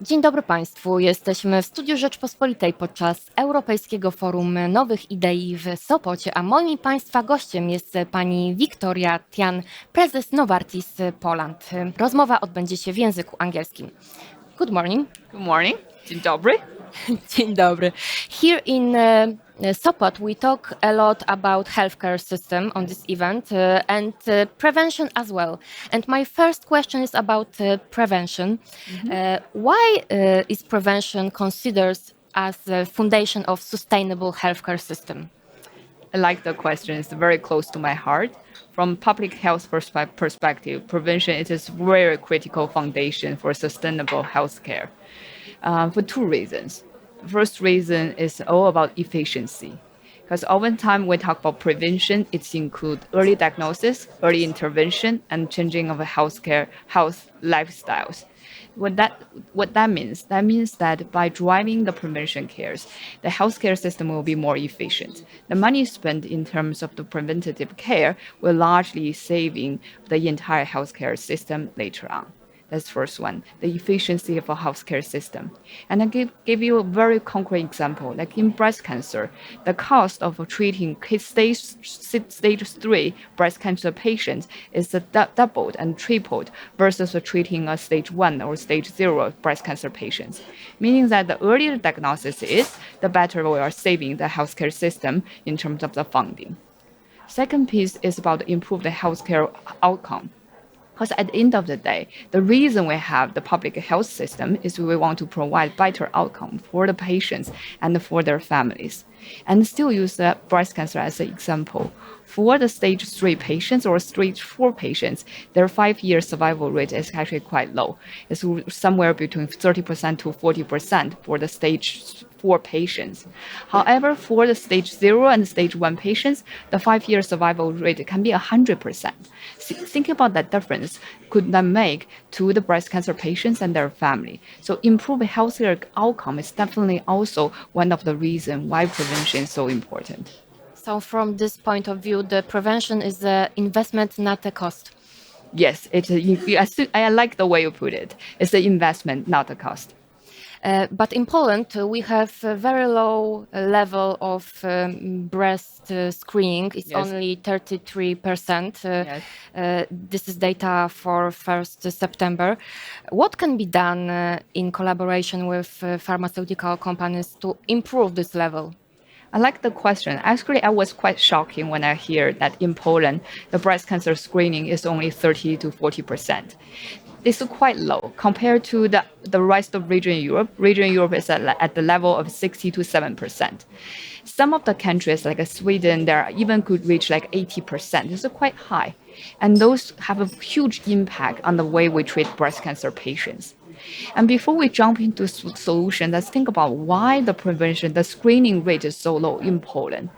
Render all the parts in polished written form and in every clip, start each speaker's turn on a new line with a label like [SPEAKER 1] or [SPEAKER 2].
[SPEAKER 1] Dzień dobry Państwu. Jesteśmy w Studiu Rzeczpospolitej podczas Europejskiego Forum Nowych Idei w Sopocie, a moim i Państwa gościem jest pani Wiktoria Tian, prezes Novartis Poland. Rozmowa odbędzie się w języku angielskim. Good morning.
[SPEAKER 2] Good morning. Dzień dobry.
[SPEAKER 1] Dzień dobry. Here in Sopot, we talk a lot about healthcare system on this event and prevention as well. And my first question is about prevention. Why is prevention considered as the foundation of sustainable healthcare system?
[SPEAKER 2] I like the question. It's very close to my heart. From public health perspective, prevention is a very critical foundation for sustainable healthcare for two reasons. The first reason is all about efficiency. Because oftentimes we talk about prevention, it includes early diagnosis, early intervention, and changing of health lifestyles. What that means? That means that by driving the prevention cares, the healthcare system will be more efficient. The money spent in terms of the preventative care will largely saving the entire healthcare system later on. That's first one, the efficiency of a healthcare system. And I give you a very concrete example. Like in breast cancer, the cost of treating stage 3 breast cancer patients is doubled and tripled versus treating a stage 1 or stage 0 breast cancer patients. Meaning that the earlier diagnosis is, the better we are saving the healthcare system in terms of the funding. Second piece is about improved healthcare outcome. Because at the end of the day, the reason we have the public health system is we want to provide better outcome for the patients and for their families. And still use the breast cancer as an example. For the stage 3 patients or stage 4 patients, their 5-year survival rate is actually quite low. It's somewhere between 30% to 40% for the stage 4 patients. However, for the stage 0 and stage 1 patients, the 5-year survival rate can be 100%. Think about that difference could that make to the breast cancer patients and their family. So improve healthier outcome is definitely also one of the reasons why prevention is so important.
[SPEAKER 1] So from this point of view, the prevention is an investment, not a cost.
[SPEAKER 2] Yes, I like the way you put it. It's an investment, not a cost.
[SPEAKER 1] But in Poland, we have a very low level of breast screening. It's
[SPEAKER 2] Yes.
[SPEAKER 1] only 33%.
[SPEAKER 2] Yes.
[SPEAKER 1] This is data for 1st September. What can be done in collaboration with pharmaceutical companies to improve this level?
[SPEAKER 2] I like the question. Actually, I was quite shocking when I hear that in Poland, the breast cancer screening is only 30 to 40%. This is quite low compared to the rest of region Europe. Region Europe is at the level of 60 to 7%. Some of the countries like Sweden, there even could reach like 80%. This is quite high. And those have a huge impact on the way we treat breast cancer patients. And before we jump into solution, let's think about why the prevention, the screening rate is so low in Poland.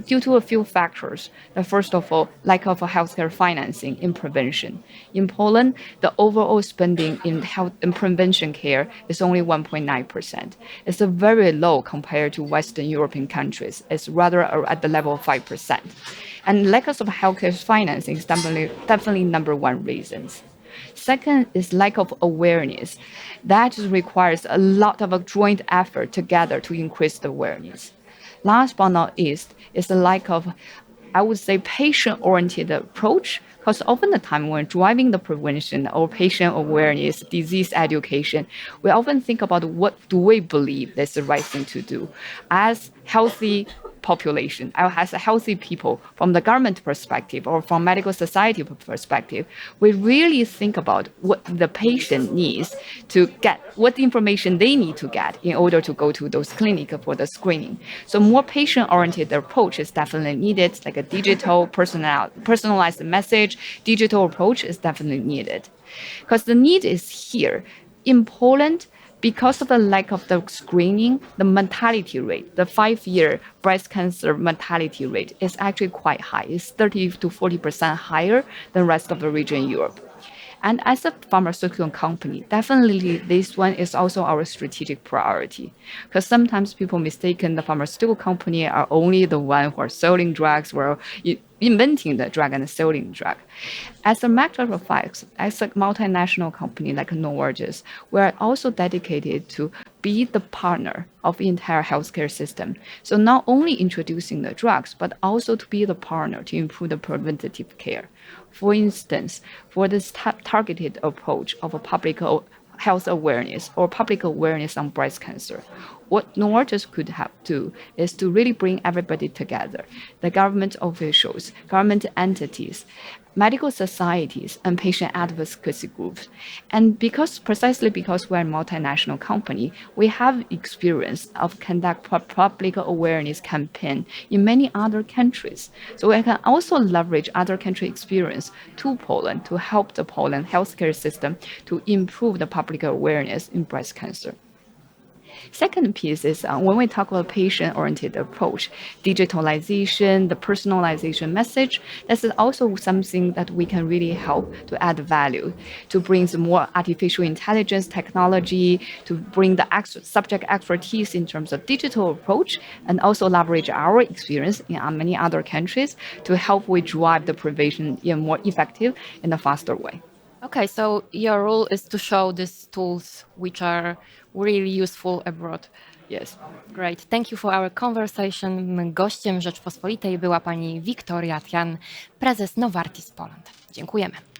[SPEAKER 2] Due to a few factors. The first of all, lack of healthcare financing in prevention. In Poland, the overall spending in health and prevention care is only 1.9%. It's a very low compared to Western European countries. It's rather at the level of 5%. And lack of healthcare financing is definitely number one reasons. Second is lack of awareness. That requires a lot of a joint effort together to increase the awareness. Last but not least is the lack of, I would say, patient-oriented approach. Because often the time when driving the prevention or patient awareness, disease education, we often think about what do we believe is the right thing to do. As healthy population, as a healthy people, from the government perspective or from medical society perspective, we really think about what the patient needs to get, what information they need to get in order to go to those clinics for the screening. So more patient-oriented approach is definitely needed, like a digital personalized message, digital approach is definitely needed. Because the need is here. In Poland, because of the lack of the screening, the mortality rate, the 5-year breast cancer mortality rate is actually quite high. It's 30 to 40% higher than the rest of the region in Europe. And as a pharmaceutical company, definitely this one is also our strategic priority. Because sometimes people mistaken the pharmaceutical company are only the one who are selling drugs or inventing the drug and selling the drug. As a matter of fact, as a multinational company like Novartis, we are also dedicated to be the partner of the entire healthcare system. So not only introducing the drugs, but also to be the partner to improve the preventative care. For instance, for this targeted approach of a public health awareness or public awareness on breast cancer, what Novartis could have do is to really bring everybody together, the government officials, government entities, medical societies, and patient advocacy groups. And precisely because we're a multinational company, we have experience of conduct public awareness campaign in many other countries. So we can also leverage other country experience to Poland to help the Poland healthcare system to improve the public awareness in breast cancer. Second piece is when we talk about patient-oriented approach, digitalization, the personalization message, this is also something that we can really help to add value, to bring some more artificial intelligence technology, to bring the subject expertise in terms of digital approach, and also leverage our experience in many other countries to help we drive the prevention in a more effective and a faster way.
[SPEAKER 1] Okay, so your role is to show these tools which are really useful abroad.
[SPEAKER 2] Yes.
[SPEAKER 1] Great. Thank you for our conversation. Gościem Rzeczpospolitej była pani Wiktoria Tian, prezes Novartis Poland. Dziękujemy.